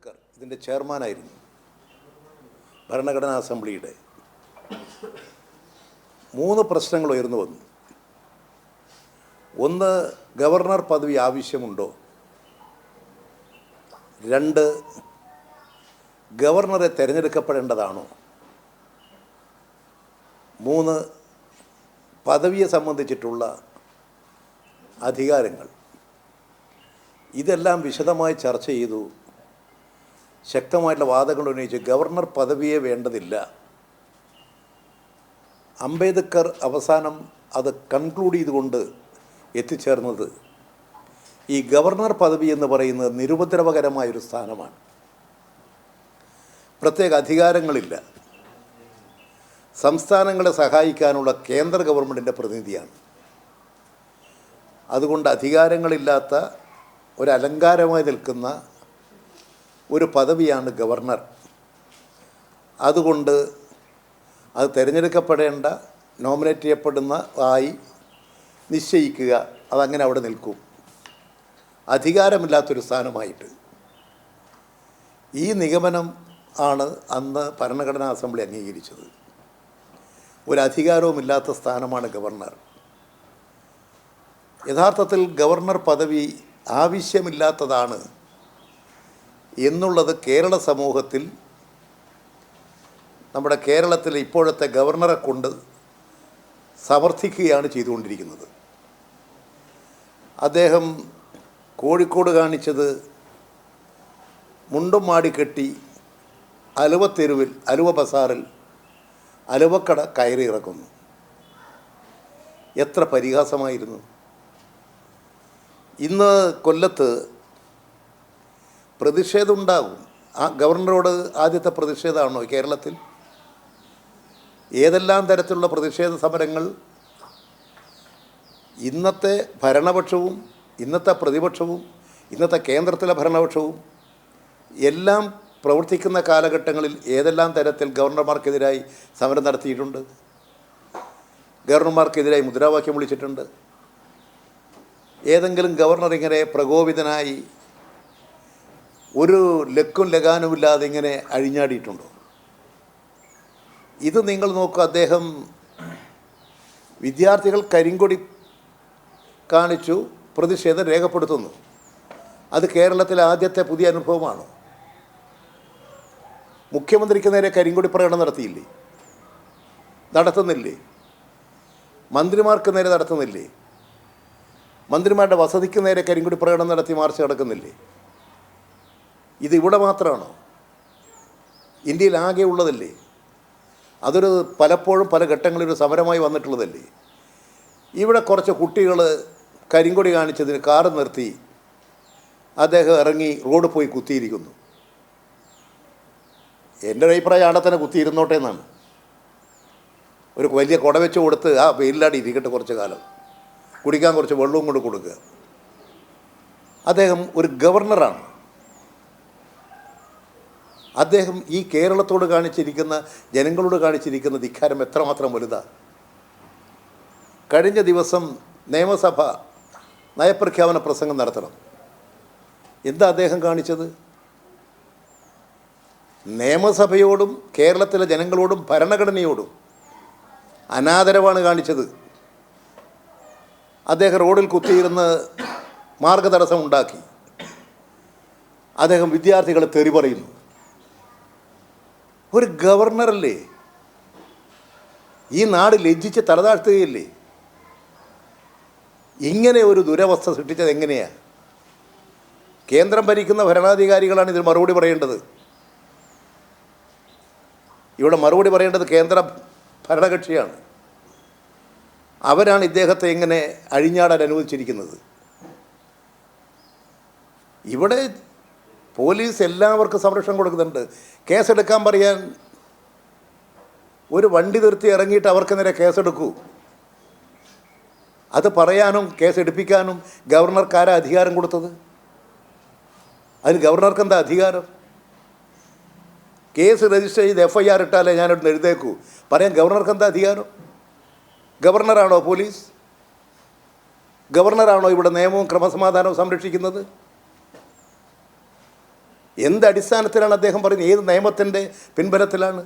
അംബേദ്കർ ഇതിൻ്റെ ചെയർമാനായിരുന്നു. ഭരണഘടനാ അസംബ്ലിയുടെ 3 പ്രശ്നങ്ങൾ ഉയർന്നു വന്നു. ഒന്ന്, ഗവർണർ പദവി ആവശ്യമുണ്ടോ? 2, ഗവർണറെ തിരഞ്ഞെടുക്കപ്പെടേണ്ടതാണോ? 3, പദവിയെ സംബന്ധിച്ചിട്ടുള്ള അധികാരങ്ങൾ. ഇതെല്ലാം വിശദമായി ചർച്ച ചെയ്തു. ശക്തമായിട്ടുള്ള വാദങ്ങൾ ഉന്നയിച്ച് ഗവർണർ പദവിയെ വേണ്ടതില്ല. അംബേദ്കർ അവസാനം അത് കൺക്ലൂഡ് ചെയ്തുകൊണ്ട് എത്തിച്ചേർന്നത് ഈ ഗവർണർ പദവി എന്ന് പറയുന്നത് നിരുപദ്രവകരമായൊരു സ്ഥാനമാണ്. പ്രത്യേക അധികാരങ്ങളില്ല. സംസ്ഥാനങ്ങളെ സഹായിക്കാനുള്ള കേന്ദ്ര ഗവൺമെൻറ്റിൻ്റെ പ്രതിനിധിയാണ്. അതുകൊണ്ട് അധികാരങ്ങളില്ലാത്ത ഒരു അലങ്കാരമായി നിൽക്കുന്ന ഒരു പദവിയാണ് ഗവർണർ. അതുകൊണ്ട് അത് തിരഞ്ഞെടുക്കപ്പെടേണ്ട, നോമിനേറ്റ് ചെയ്യപ്പെടുന്ന ആയി നിശ്ചയിക്കുക, അതങ്ങനെ അവിടെ നിൽക്കും. അധികാരമില്ലാത്തൊരു സ്ഥാനമായിട്ട്. ഈ നിഗമനം ആണ് അന്ന് ഭരണഘടനാ അസംബ്ലി അംഗീകരിച്ചത്. ഒരു അധികാരവുമില്ലാത്ത സ്ഥാനമാണ് ഗവർണർ. യഥാർത്ഥത്തിൽ ഗവർണർ പദവി ആവശ്യമില്ലാത്തതാണ് എന്നുള്ളത് കേരള സമൂഹത്തിൽ, നമ്മുടെ കേരളത്തിലെ ഇപ്പോഴത്തെ ഗവർണറെ കൊണ്ട് സമർത്ഥിക്കുകയാണ് ചെയ്തുകൊണ്ടിരിക്കുന്നത്. അദ്ദേഹം കോഴിക്കോട് കാണിച്ചത് മുണ്ടും മാടിക്കെട്ടി അലുവ തെരുവിൽ, അലുവ ബസാറിൽ അലുവക്കട കയറി ഇറക്കുന്നു. എത്ര പരിഹാസമായിരുന്നു. ഇന്ന് കൊല്ലത്ത് പ്രതിഷേധമുണ്ടാകും. ആ ഗവർണറോട് ആദ്യത്തെ പ്രതിഷേധമാണോ കേരളത്തിൽ? ഏതെല്ലാം തരത്തിലുള്ള പ്രതിഷേധ സമരങ്ങൾ ഇന്നത്തെ ഭരണപക്ഷവും ഇന്നത്തെ പ്രതിപക്ഷവും ഇന്നത്തെ കേന്ദ്രത്തിലെ ഭരണപക്ഷവും എല്ലാം പ്രവർത്തിക്കുന്ന കാലഘട്ടങ്ങളിൽ ഏതെല്ലാം തരത്തിൽ ഗവർണർമാർക്കെതിരായി സമരം നടത്തിയിട്ടുണ്ട്. ഗവർണർമാർക്കെതിരായി മുദ്രാവാക്യം വിളിച്ചിട്ടുണ്ട്. ഏതെങ്കിലും ഗവർണർ ഇങ്ങനെ പ്രകോപിതനായി ഒരു ലക്കും ലഗാനുമില്ലാതെ ഇങ്ങനെ അഴിഞ്ഞാടിയിട്ടുണ്ടോ? ഇത് നിങ്ങൾ നോക്കുക. അദ്ദേഹം വിദ്യാർത്ഥികൾ കരിങ്കൊടി കാണിച്ചു പ്രതിഷേധം രേഖപ്പെടുത്തുന്നു. അത് കേരളത്തിലെ ആദ്യത്തെ പുതിയ അനുഭവമാണ്. മുഖ്യമന്ത്രിക്ക് നേരെ കരിങ്കൊടി പ്രകടനം നടത്തിയില്ലേ? നടത്തുന്നില്ലേ? മന്ത്രിമാർക്ക് നേരെ നടത്തുന്നില്ലേ? മന്ത്രിമാരുടെ വസതിക്ക് നേരെ കരിങ്കൊടി പ്രകടനം നടത്തി മാർച്ച് നടക്കുന്നില്ലേ? ഇതിവിടെ മാത്രമാണോ? ഇന്ത്യയിൽ ആകെ ഉള്ളതല്ലേ? അതൊരു പലപ്പോഴും പല ഘട്ടങ്ങളിൽ ഒരു സമരമായി വന്നിട്ടുള്ളതല്ലേ? ഇവിടെ കുറച്ച് കുട്ടികൾ കരിങ്കൊടി കാണിച്ചതിന് കാറ് നിർത്തി അദ്ദേഹം ഇറങ്ങി റോഡ് പോയി കുത്തിയിരിക്കുന്നു. എൻ്റെ ഒരു അഭിപ്രായം അവിടെ തന്നെ കുത്തിയിരുന്നോട്ടെ എന്നാണ്. ഒരു വലിയ കുട വെച്ച് കൊടുത്ത് ആ വെയിലാടി ഇരിക്കട്ടെ കുറച്ച് കാലം, കുടിക്കാൻ കുറച്ച് വെള്ളവും കൊണ്ട് കൊടുക്കുക. അദ്ദേഹം ഒരു ഗവർണറാണ്. അദ്ദേഹം ഈ കേരളത്തോട് കാണിച്ചിരിക്കുന്ന, ജനങ്ങളോട് കാണിച്ചിരിക്കുന്ന ധിക്കാരം എത്രമാത്രം വലുതാണ്. കഴിഞ്ഞ ദിവസം നിയമസഭ നയപ്രഖ്യാപന പ്രസംഗം നടത്തണം. എന്താ അദ്ദേഹം കാണിച്ചത്? നിയമസഭയോടും കേരളത്തിലെ ജനങ്ങളോടും ഭരണഘടനയോടും അനാദരവാണ് കാണിച്ചത്. അദ്ദേഹം റോഡിൽ കുത്തിയിരുന്ന് മാർഗതടസ്സം ഉണ്ടാക്കി. അദ്ദേഹം വിദ്യാർത്ഥികളെ തെറി പറയുന്നു. ഒരു ഗവർണറല്ലേ? ഈ നാട് ലജ്ജിച്ച് തലതാഴ്ത്തുകയല്ലേ? ഇങ്ങനെ ഒരു ദുരവസ്ഥ സൃഷ്ടിച്ചത് എങ്ങനെയാണ്? കേന്ദ്രം ഭരിക്കുന്ന ഭരണാധികാരികളാണ് ഇതിന് മറുപടി പറയേണ്ടത്. ഇവിടെ മറുപടി പറയേണ്ടത് കേന്ദ്ര ഭരണകക്ഷിയാണ്. അവരാണ് ഇദ്ദേഹത്തെ ഇങ്ങനെ അഴിഞ്ഞാടാൻ അനുവദിച്ചിരിക്കുന്നത്. ഇവിടെ പോലീസ് എല്ലാവർക്കും സംരക്ഷണം കൊടുക്കുന്നുണ്ട്. കേസെടുക്കാൻ പറയാൻ ഒരു വണ്ടി നിർത്തി ഇറങ്ങിയിട്ട് അവർക്ക് നേരെ കേസെടുക്കൂ. അത് പറയാനും കേസെടുപ്പിക്കാനും ഗവർണർക്കാരാ അധികാരം കൊടുത്തത്? അതിന് ഗവർണർക്ക് എന്താ അധികാരം? കേസ് രജിസ്റ്റർ ചെയ്ത് FIR ഇട്ടാലേ ഞാനിവിടെ എഴുതേക്കൂ പറയാൻ ഗവർണർക്ക് എന്താ അധികാരം? ഗവർണറാണോ പോലീസ്? ഗവർണറാണോ ഇവിടെ നിയമവും ക്രമസമാധാനവും സംരക്ഷിക്കുന്നത്? എന്ത് അടിസ്ഥാനത്തിലാണ് അദ്ദേഹം പറയുന്നത്? ഏത് നിയമത്തിൻ്റെ പിൻബലത്തിലാണ്?